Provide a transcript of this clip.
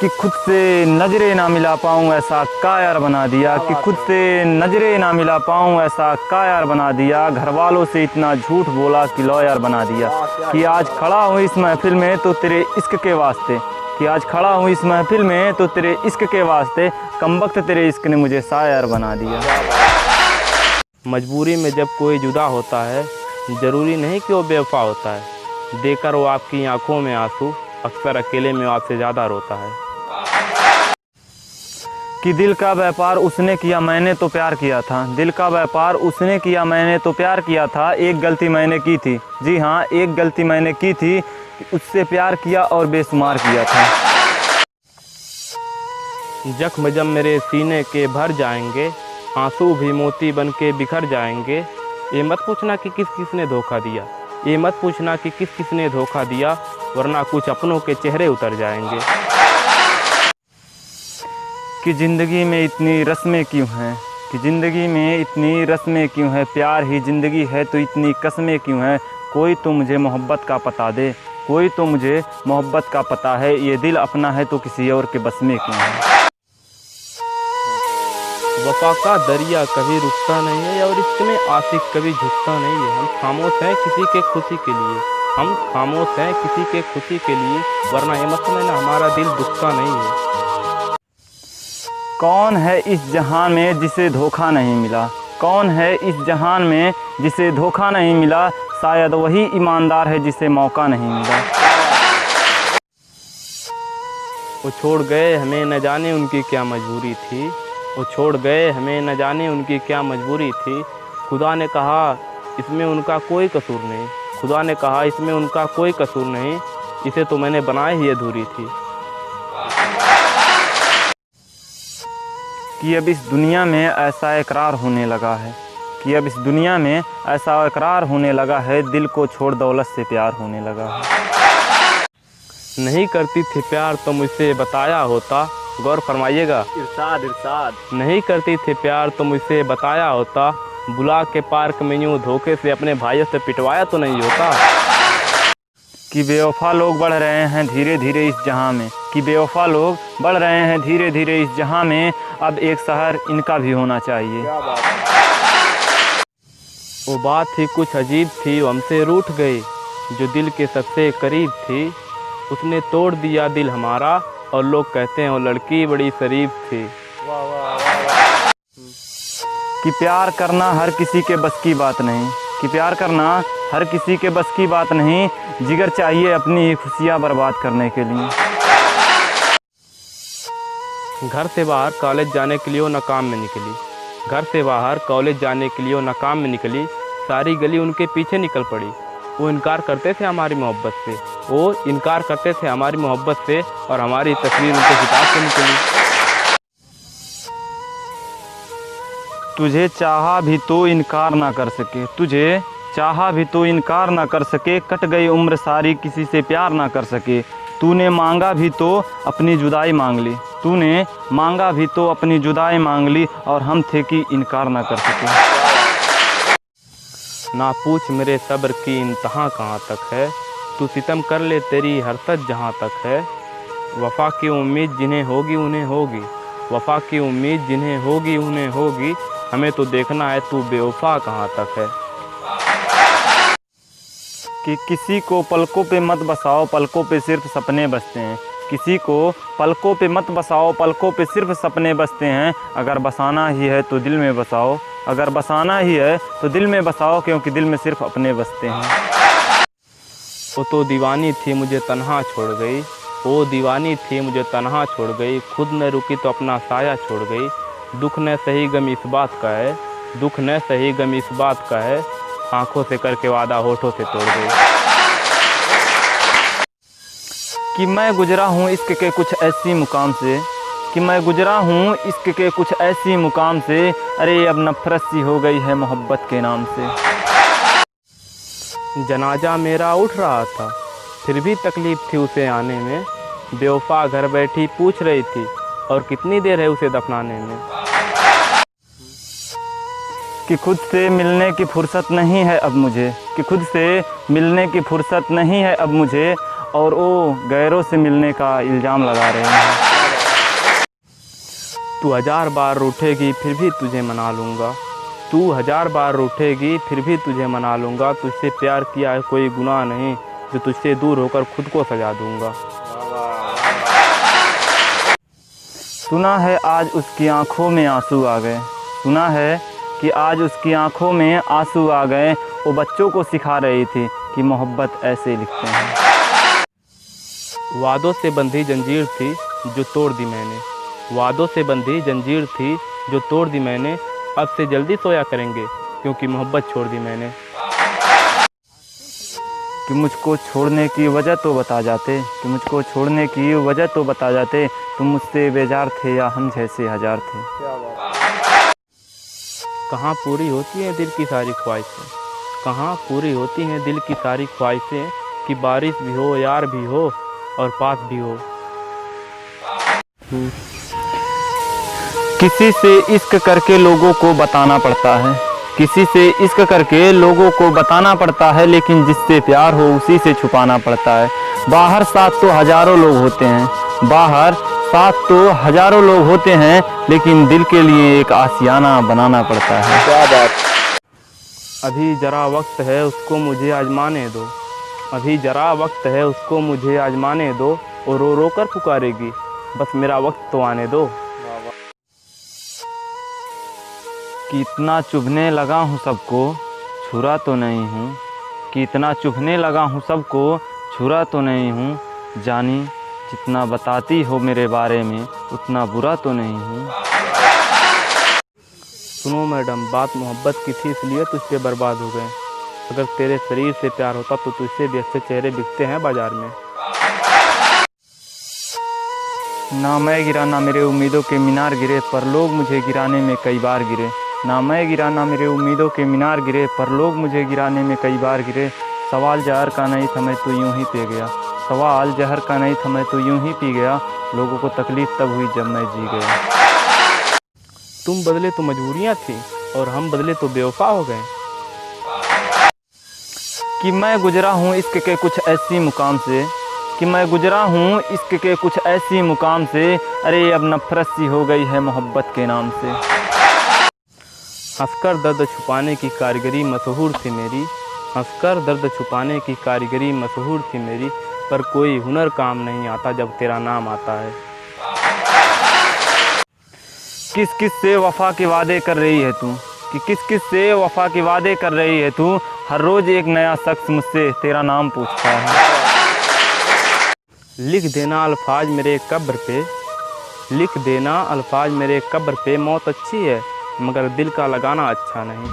कि खुद से नजरे ना मिला पाऊँ ऐसा कायर बना दिया, कि खुद से नजरे ना मिला पाऊँ ऐसा कायर बना दिया। घर वालों से इतना झूठ बोला कि लॉयर बना दिया। कि आज खड़ा हूँ इस महफिल में तो तेरे इश्क के वास्ते, कि आज खड़ा हूँ इस महफिल में तो तेरे इश्क के वास्ते, कमबख्त तेरे इश्क ने मुझे शायर बना दिया। मजबूरी में जब कोई जुदा होता है, ज़रूरी नहीं कि वो बेवफा होता है। देकर वो आपकी आंखों में आंसू, अक्सर अकेले में आपसे ज़्यादा रोता है। कि दिल का व्यापार उसने किया मैंने तो प्यार किया था, दिल का व्यापार उसने किया मैंने तो प्यार किया था। एक गलती मैंने की थी, जी हाँ एक गलती मैंने की थी, उससे प्यार किया और बेशुमार किया था। जख्म जब मेरे सीने के भर जाएंगे, आंसू भी मोती बन के बिखर जाएंगे। ये मत पूछना कि किस किस ने धोखा दिया, ये मत पूछना कि किस किस ने धोखा दिया, वरना कुछ अपनों के चेहरे उतर जाएंगे। कि ज़िंदगी में इतनी रस्में क्यों हैं, कि ज़िंदगी में इतनी रस्में क्यों हैं, प्यार ही ज़िंदगी है तो इतनी कस्में क्यों हैं। कोई तो मुझे मोहब्बत का पता दे, कोई तो मुझे मोहब्बत का पता है, ये दिल अपना है तो किसी और के बस में क्यों है। वफा का दरिया कभी रुकता नहीं है और इसमें आशिक कभी झुकता नहीं है। हम खामोश हैं किसी के खुशी के लिए, हम खामोश हैं किसी के खुशी के लिए, वरना ये मत समझना हमारा दिल दुखता नहीं है। कौन है इस जहान में जिसे धोखा नहीं मिला, कौन है इस जहान में जिसे धोखा नहीं मिला, शायद वही ईमानदार है जिसे मौका नहीं मिला। वो छोड़ गए हमें न जाने उनकी क्या मजबूरी थी, वो छोड़ गए हमें न जाने उनकी क्या मजबूरी थी। खुदा ने कहा इसमें उनका कोई कसूर नहीं, खुदा ने कहा इसमें उनका कोई कसूर नहीं, इसे तो मैंने बनाई ही अधूरी थी। कि अब इस दुनिया में ऐसा इकरार होने लगा है, कि अब इस दुनिया में ऐसा इकरार होने लगा है, दिल को छोड़ दौलत से प्यार होने लगा है। नहीं करती थी प्यार तो मुझसे बताया होता, गौर फरमाइएगा। इरशाद इरशाद। नहीं करती थी प्यार तो मुझसे बताया होता, बुला के पार्क में यूँ धोखे से अपने भाइयों से पिटवाया तो नहीं होता। कि बेवफा लोग बढ़ रहे हैं धीरे धीरे इस जहां में, कि बेवफा लोग बढ़ रहे हैं धीरे धीरे इस जहां में, अब एक शहर इनका भी होना चाहिए। वो बात ही कुछ अजीब थी, वो हमसे रूठ गई, जो दिल के सबसे करीब थी, उसने तोड़ दिया दिल हमारा, और लोग कहते हैं वो लड़की बड़ी शरीफ थी। कि प्यार करना हर किसी के बस की बात नहीं, कि प्यार करना हर किसी के बस की बात नहीं, जिगर चाहिए अपनी ही खुशियाँ बर्बाद करने के लिए। घर से बाहर कॉलेज जाने के लिए वो नाकाम में निकली, घर से बाहर कॉलेज जाने के लिए वो नाकाम में निकली, सारी गली उनके पीछे निकल पड़ी। वो इनकार करते थे हमारी मोहब्बत से, वो इनकार करते थे हमारी मोहब्बत से, और हमारी तस्वीर उनके किताब से निकली। तुझे चाहा भी तो इनकार ना कर सके, तुझे चाहा भी तो इनकार ना कर सके, कट गई उम्र सारी किसी से प्यार ना कर सके। तूने मांगा भी तो अपनी जुदाई मांग ली, तूने मांगा भी तो अपनी जुदाई मांग ली, और हम थे कि इनकार ना कर सके। ना पूछ मेरे सब्र की इंतहा कहाँ तक है, तू सितम कर ले तेरी हरकत जहाँ तक है। वफ़ा की उम्मीद जिन्हें होगी उन्हें होगी, वफ़ा की उम्मीद जिन्हें होगी उन्हें होगी, हमें तो देखना है तू बेवफ़ा कहाँ तक है। कि किसी को पलकों पे मत बसाओ, पलकों पे सिर्फ सपने बसते हैं, किसी को पलकों पे मत बसाओ, पलकों पे सिर्फ सपने बसते हैं। अगर बसाना ही है तो दिल में बसाओ, अगर बसाना ही है तो दिल में बसाओ, क्योंकि दिल में सिर्फ अपने बसते हैं। वो तो दीवानी थी मुझे तन्हा छोड़ गई, वो दीवानी थी मुझे तन्हा छोड़ गई, खुद न रुकी तो अपना साया छोड़ गई। दुख न सही गम इस बात का है, दुख न सही गम इस बात का है, आंखों से करके वादा होठों से तोड़ गई। कि मैं गुजरा हूँ इश्क के कुछ ऐसी मुकाम से, कि मैं गुजरा हूँ इश्क के कुछ ऐसी मुकाम से, अरे अब नफरत सी हो गई है मोहब्बत के नाम से। जनाजा मेरा उठ रहा था, फिर भी तकलीफ़ थी उसे आने में, बेवफा घर बैठी पूछ रही थी, और कितनी देर है उसे दफनाने में। कि खुद से मिलने की फुर्सत नहीं है अब मुझे, कि खुद से मिलने की फुर्सत नहीं है अब मुझे, और वो गैरों से मिलने का इल्ज़ाम लगा रहे हैं। तू 1000 बार रूठेगी फिर भी तुझे मना लूँगा। तू 1000 बार रूठेगी फिर भी तुझे मना लूँगा। तुझसे प्यार किया है कोई गुनाह नहीं, जो तुझसे दूर होकर खुद को सजा दूँगा। सुना है आज उसकी आंखों में आंसू आ गए। सुना है कि आज उसकी आंखों में आंसू आ गए। वो बच्चों को सिखा रही थी कि मोहब्बत ऐसे लिखते हैं। वादों से बंधी जंजीर थी जो तोड़ दी मैंने। वादों से बंधी जंजीर थी जो तोड़ दी मैंने। अब से जल्दी सोया करेंगे क्योंकि मोहब्बत छोड़ दी मैंने। कि मुझको छोड़ने की वजह तो बता जाते, कि मुझको छोड़ने की वजह तो बता जाते। तुम मुझसे बेजार थे या हम जैसे हजार थे। कहाँ पूरी होती हैं दिल की सारी ख्वाहिशें, कहाँ पूरी होती हैं दिल की सारी ख्वाहिशें। कि बारिश भी हो, यार भी हो और पास भी हो। किसी से इश्क करके लोगों को बताना पड़ता है, किसी से इश्क करके लोगों को बताना पड़ता है। लेकिन जिससे प्यार हो उसी से छुपाना पड़ता है। बाहर साथ तो हजारों लोग होते हैं, बाहर साथ तो हजारों लोग होते हैं। लेकिन दिल के लिए एक आशियाना बनाना पड़ता है। क्या बात। अभी जरा वक्त है उसको मुझे आजमाने दो। अभी जरा वक्त है उसको मुझे आजमाने दो। और रो रो कर पुकारेगी बस मेरा वक्त तो आने दो। कि इतना चुभने लगा हूँ सबको, छुरा तो नहीं हूँ। कि इतना चुभने लगा हूँ सबको, छुरा तो नहीं हूँ। जानी जितना बताती हो मेरे बारे में उतना बुरा तो नहीं हूँ। सुनो मैडम, बात मोहब्बत की थी इसलिए तुझ पे बर्बाद हो गए। अगर तेरे शरीर से प्यार होता तो तुझसे भी अच्छे चेहरे बिकते हैं बाजार में। ना मैं गिरा ना मेरे उम्मीदों के मीनार गिरे, पर लोग मुझे गिराने में कई बार गिरे। ना मैं गिरा ना मेरे उम्मीदों के मीनार गिरे, पर लोग मुझे गिराने में कई बार गिरे। सवाल जहर का नहीं था मैं तो यूं ही पी गया, सवाल जहर का नहीं था मैं तो यूं ही पी गया। लोगों को तकलीफ़ तब हुई जब मैं जी गया। तुम बदले तो मजबूरियाँ थी और हम बदले तो बेवफा हो गए। कि मैं गुजरा हूँ इश्क के कुछ ऐसी मुकाम से, कि मैं गुजरा हूँ इश्क के कुछ ऐसी मुकाम से। अरे अब नफरत सी हो गई है मोहब्बत के नाम से। हंसकर दर्द छुपाने की कारीगरी मशहूर थी मेरी। हंसकर दर्द छुपाने की कारीगरी मशहूर थी मेरी। पर कोई हुनर काम नहीं आता जब तेरा नाम आता है। किस किस से वफ़ा के वादे कर रही है तू, कि किस किस से वफ़ा के वादे कर रही है तू। हर रोज़ एक नया शख्स मुझसे तेरा नाम पूछता है। लिख देना अल्फाज मेरे कब्र पे, लिख देना अल्फाज मेरे कब्र पे। मौत अच्छी है मगर दिल का लगाना अच्छा नहीं।